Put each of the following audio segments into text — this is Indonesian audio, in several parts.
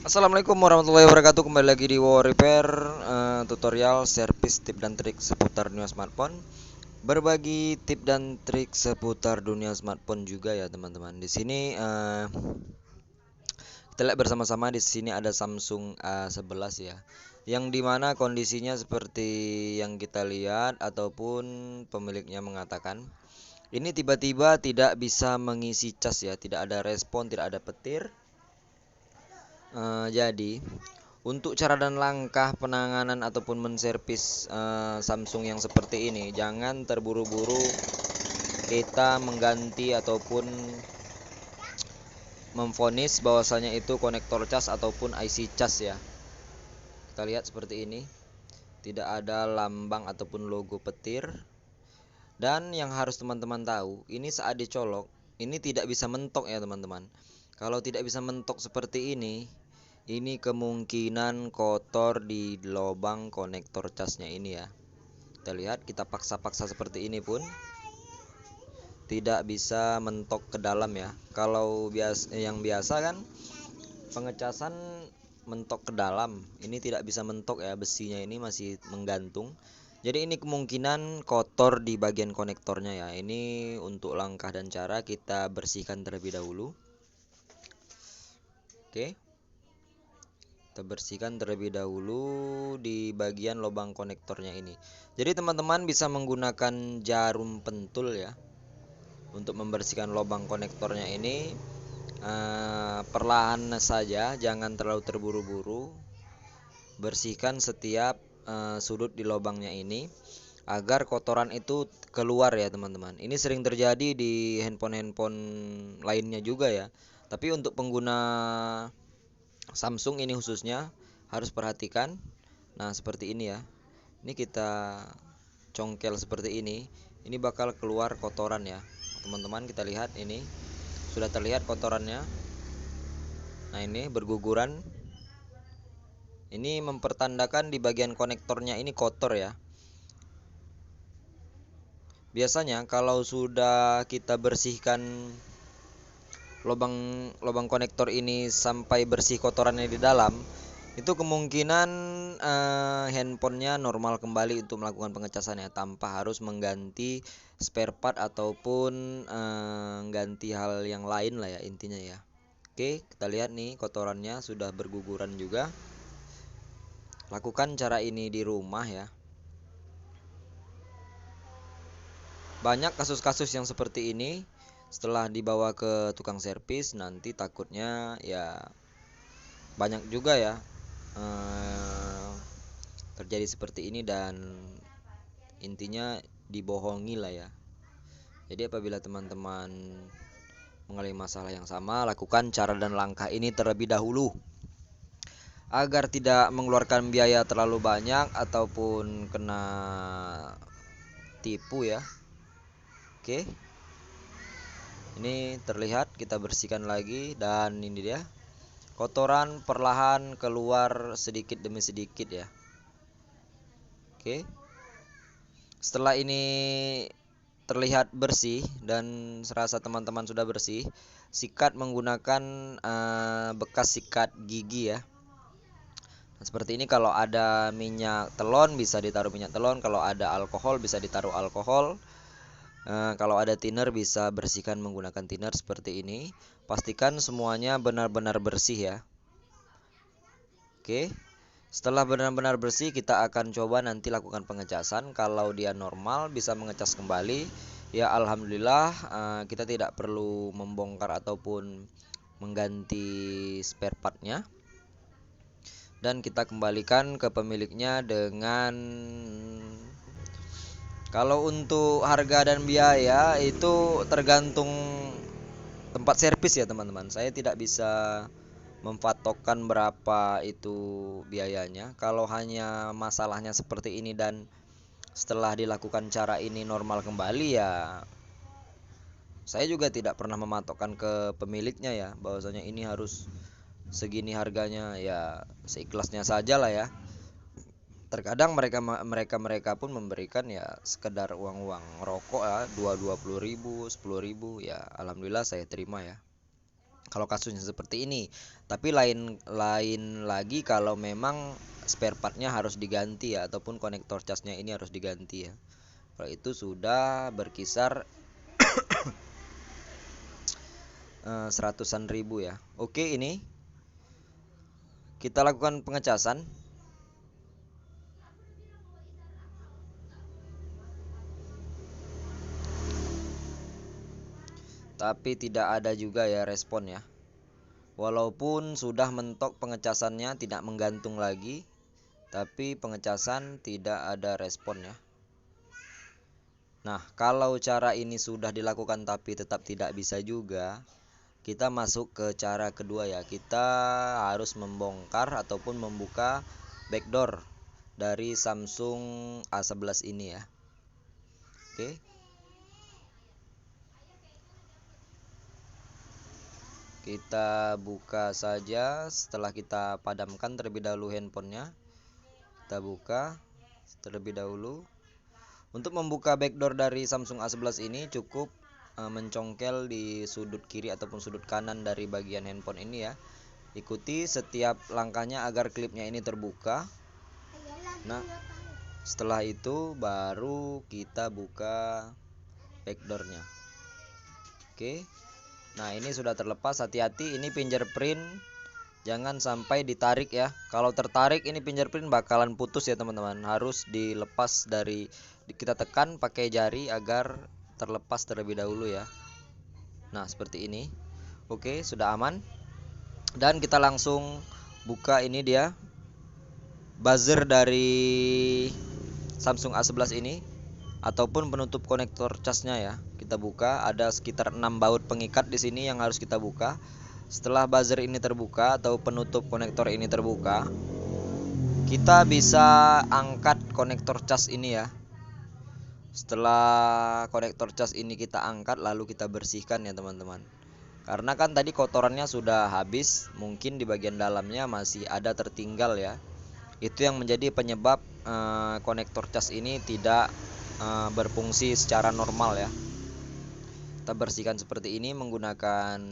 Assalamualaikum warahmatullahi wabarakatuh. Kembali lagi di Wow Repair, tutorial servis tip dan trik seputar dunia smartphone. Berbagi tip dan trik seputar dunia smartphone juga ya teman-teman. Di sini kita lihat bersama-sama. Di sini ada Samsung A11 ya, yang dimana kondisinya seperti yang kita lihat ataupun pemiliknya mengatakan ini tiba-tiba tidak bisa mengisi cas ya, tidak ada respon, tidak ada petir. Jadi untuk cara dan langkah penanganan ataupun menservis Samsung yang seperti ini, jangan terburu-buru kita mengganti ataupun memvonis bahwasanya itu konektor cas ataupun IC cas ya. Kita lihat seperti ini, tidak ada lambang ataupun logo petir. Dan yang harus teman-teman tahu, ini saat dicolok, ini tidak bisa mentok ya teman-teman. Kalau tidak bisa mentok seperti ini kemungkinan kotor di lubang konektor casnya ini ya. Kita lihat, kita paksa-paksa seperti ini pun tidak bisa mentok ke dalam ya. Kalau yang biasa kan pengecasan mentok ke dalam, ini tidak bisa mentok ya, besinya ini masih menggantung. Jadi ini kemungkinan kotor di bagian konektornya ya. Ini untuk langkah dan cara kita bersihkan terlebih dahulu. Oke. Kita bersihkan terlebih dahulu di bagian lubang konektornya ini. Jadi teman-teman bisa menggunakan jarum pentul ya untuk membersihkan lubang konektornya ini. Perlahan saja, jangan terlalu terburu-buru. Bersihkan setiap sudut di lubangnya ini agar kotoran itu keluar ya teman-teman. Ini sering terjadi di handphone-handphone lainnya juga ya. Tapi untuk pengguna Samsung ini khususnya harus perhatikan. Nah, seperti ini ya. Ini kita congkel seperti ini. Ini bakal keluar kotoran ya. Teman-teman kita lihat ini. Sudah terlihat kotorannya. Nah, ini berguguran. Ini mempertandakan di bagian konektornya ini kotor ya. Biasanya kalau sudah kita bersihkan lubang konektor ini sampai bersih kotorannya di dalam, itu kemungkinan handphonenya normal kembali untuk melakukan pengecasannya tanpa harus mengganti spare part ataupun ganti hal yang lain lah ya intinya ya. Oke, kita lihat nih kotorannya sudah berguguran juga. Lakukan cara ini di rumah ya. Banyak kasus-kasus yang seperti ini setelah dibawa ke tukang servis nanti takutnya ya banyak juga ya terjadi seperti ini dan intinya dibohongi lah ya. Jadi apabila teman-teman mengalami masalah yang sama, lakukan cara dan langkah ini terlebih dahulu agar tidak mengeluarkan biaya terlalu banyak ataupun kena tipu ya. Oke. Ini terlihat, kita bersihkan lagi dan ini dia. Kotoran perlahan keluar sedikit demi sedikit ya. Oke. Setelah ini terlihat bersih dan serasa teman-teman sudah bersih, sikat menggunakan bekas sikat gigi ya. Nah, seperti ini kalau ada minyak telon bisa ditaruh minyak telon, kalau ada alkohol bisa ditaruh alkohol. Kalau ada thinner bisa bersihkan menggunakan thinner seperti ini. Pastikan semuanya benar-benar bersih ya. Oke. Setelah benar-benar bersih, kita akan coba nanti lakukan pengecasan. Kalau dia normal bisa mengecas kembali, ya alhamdulillah kita tidak perlu membongkar ataupun mengganti spare partnya. Dan kita kembalikan ke pemiliknya dengan, kalau untuk harga dan biaya itu tergantung tempat servis ya teman-teman. Saya tidak bisa memfatokkan berapa itu biayanya. Kalau hanya masalahnya seperti ini dan setelah dilakukan cara ini normal kembali ya, saya juga tidak pernah mematokkan ke pemiliknya ya bahwasanya ini harus segini harganya, ya seikhlasnya saja lah ya. Terkadang mereka pun memberikan ya sekedar uang rokok ya, 20.000, 10.000 ya, alhamdulillah saya terima ya. kalau kasusnya seperti ini. Tapi lain lagi kalau memang spare partnya harus diganti ya, ataupun konektor casnya ini harus diganti ya. Kalau itu sudah berkisar seratusan ribu ya. Oke, ini kita lakukan pengecasan. Tapi tidak ada juga ya respon ya. Walaupun sudah mentok pengecasannya tidak menggantung lagi, tapi pengecasan tidak ada respon ya. Nah, kalau cara ini sudah dilakukan tapi tetap tidak bisa juga, kita masuk ke cara kedua ya. Kita harus membongkar ataupun membuka backdoor dari Samsung A11 ini ya. Oke. Kita buka saja setelah kita padamkan terlebih dahulu handphonenya. Kita buka terlebih dahulu. Untuk membuka backdoor dari Samsung A11 ini cukup mencongkel di sudut kiri ataupun sudut kanan dari bagian handphone ini ya. Ikuti setiap langkahnya agar klipnya ini terbuka. Nah, setelah itu baru kita buka backdoornya. Oke. Nah, ini sudah terlepas. Hati-hati, ini fingerprint jangan sampai ditarik ya. Kalau tertarik ini fingerprint bakalan putus ya teman-teman. Harus dilepas dari, kita tekan pakai jari agar terlepas terlebih dahulu ya. Nah, seperti ini. Oke, sudah aman. Dan kita langsung buka, ini dia buzzer dari Samsung A11 ini ataupun penutup konektor casnya ya. Kita buka, ada sekitar 6 baut pengikat di sini yang harus kita buka. Setelah buzzer ini terbuka atau penutup konektor ini terbuka, kita bisa angkat konektor cas ini ya. Setelah konektor cas ini kita angkat, lalu kita bersihkan ya teman-teman. Karena kan tadi kotorannya sudah habis, mungkin di bagian dalamnya masih ada tertinggal ya. Itu yang menjadi penyebab konektor cas ini tidak berfungsi secara normal ya. Kita bersihkan seperti ini menggunakan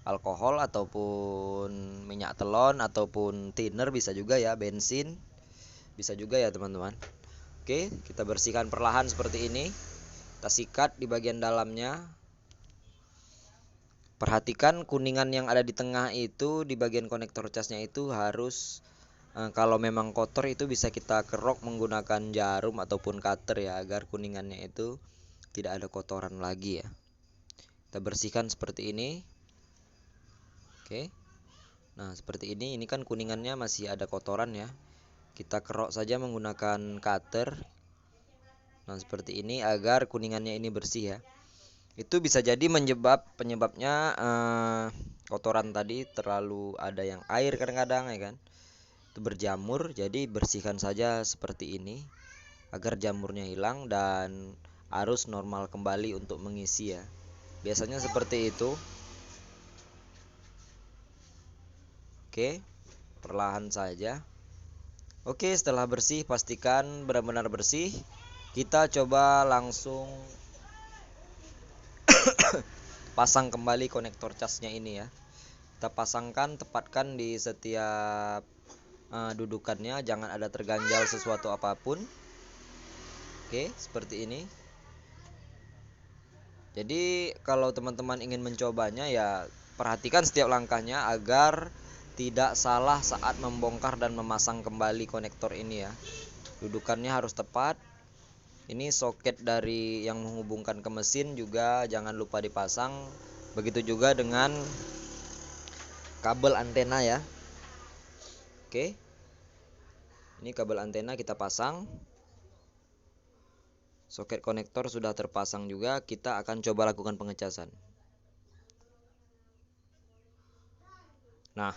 alkohol ataupun minyak telon ataupun thinner, bisa juga ya, bensin bisa juga ya teman-teman. Oke, kita bersihkan perlahan seperti ini. Kita sikat di bagian dalamnya. Perhatikan kuningan yang ada di tengah itu, di bagian konektor casnya itu harus kalau memang kotor itu bisa kita kerok menggunakan jarum ataupun cutter ya, agar kuningannya itu tidak ada kotoran lagi ya. Kita bersihkan seperti ini. Oke. Nah, seperti ini kan kuningannya masih ada kotoran ya. Kita kerok saja menggunakan cutter. Nah, seperti ini agar kuningannya ini bersih ya. Itu bisa jadi penyebabnya kotoran tadi terlalu ada yang air kadang-kadang ya kan. Itu berjamur, jadi bersihkan saja seperti ini agar jamurnya hilang dan arus normal kembali untuk mengisi ya. Biasanya seperti itu. Oke, perlahan saja. Oke, setelah bersih, pastikan benar-benar bersih. Kita coba langsung pasang kembali konektor casnya ini ya. Kita pasangkan, tepatkan di setiap dudukannya, jangan ada terganjal sesuatu apapun. Oke, seperti ini. Jadi kalau teman-teman ingin mencobanya ya perhatikan setiap langkahnya agar tidak salah saat membongkar dan memasang kembali konektor ini ya. Dudukannya harus tepat. Ini soket dari yang menghubungkan ke mesin juga jangan lupa dipasang. Begitu juga dengan kabel antena ya. Oke. Ini kabel antena kita pasang. Soket konektor sudah terpasang juga. Kita akan coba lakukan pengecasan. Nah,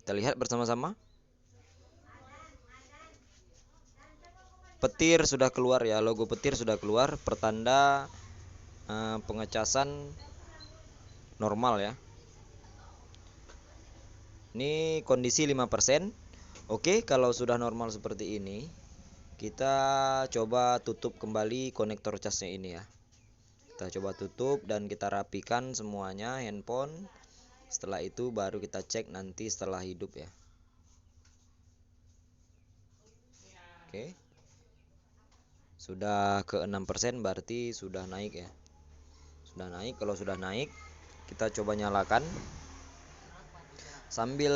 kita lihat bersama-sama. Petir sudah keluar ya, logo petir sudah keluar, pertanda pengecasan normal ya. Ini kondisi 5%. Oke, kalau sudah normal seperti ini, kita coba tutup kembali konektor casnya ini ya. Kita coba tutup dan kita rapikan semuanya handphone Setelah itu baru kita cek nanti setelah hidup ya. Oke. Sudah ke 6% berarti sudah naik ya. Sudah naik. Kalau sudah naik, kita coba nyalakan sambil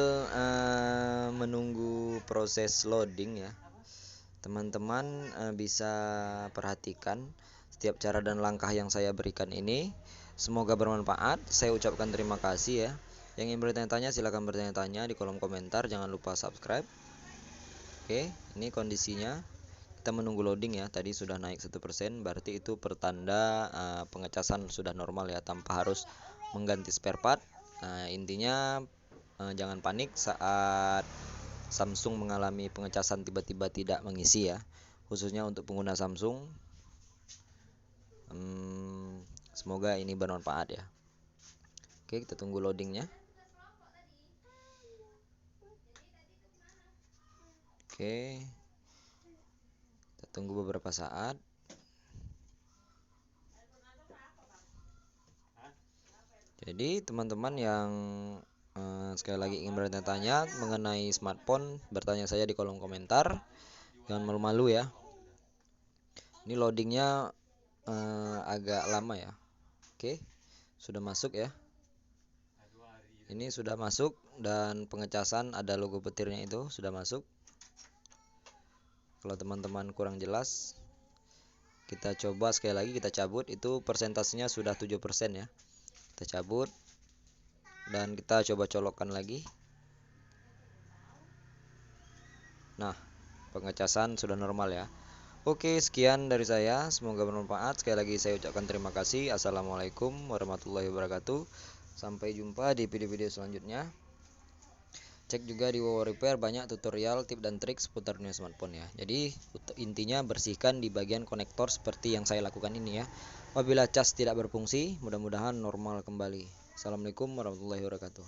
menunggu proses loading ya. Teman-teman bisa perhatikan setiap cara dan langkah yang saya berikan ini. Semoga bermanfaat. Saya ucapkan terima kasih ya. Yang ingin bertanya-tanya silahkan bertanya-tanya di kolom komentar. Jangan lupa subscribe. Oke, ini kondisinya. Kita menunggu loading ya. Tadi sudah naik 1%, berarti itu pertanda pengecasan sudah normal ya, tanpa harus mengganti spare part. Intinya jangan panik saat Samsung mengalami pengecasan tiba-tiba tidak mengisi ya, khususnya untuk pengguna Samsung. Semoga ini bermanfaat ya. Oke, kita tunggu loadingnya. Oke, kita tunggu beberapa saat. Jadi teman-teman yang sekali lagi ingin bertanya-tanya mengenai smartphone, bertanya saya di kolom komentar. Jangan malu-malu ya. Ini loadingnya agak lama ya. Oke, sudah masuk ya. Ini sudah masuk dan pengecasan ada logo petirnya itu sudah masuk. Kalau teman-teman kurang jelas, kita coba sekali lagi, kita cabut. Itu persentasenya sudah 7% ya. Kita cabut dan kita coba colokkan lagi. Nah, pengecasan sudah normal ya. Oke, sekian dari saya. Semoga bermanfaat. Sekali lagi saya ucapkan terima kasih. Assalamualaikum warahmatullahi wabarakatuh. Sampai jumpa di video-video selanjutnya. Cek juga di WoW Repair, banyak tutorial, tips dan trik seputar dunia smartphone ya. Jadi intinya bersihkan di bagian konektor seperti yang saya lakukan ini ya. Apabila cas tidak berfungsi, mudah-mudahan normal kembali. Assalamualaikum warahmatullahi wabarakatuh.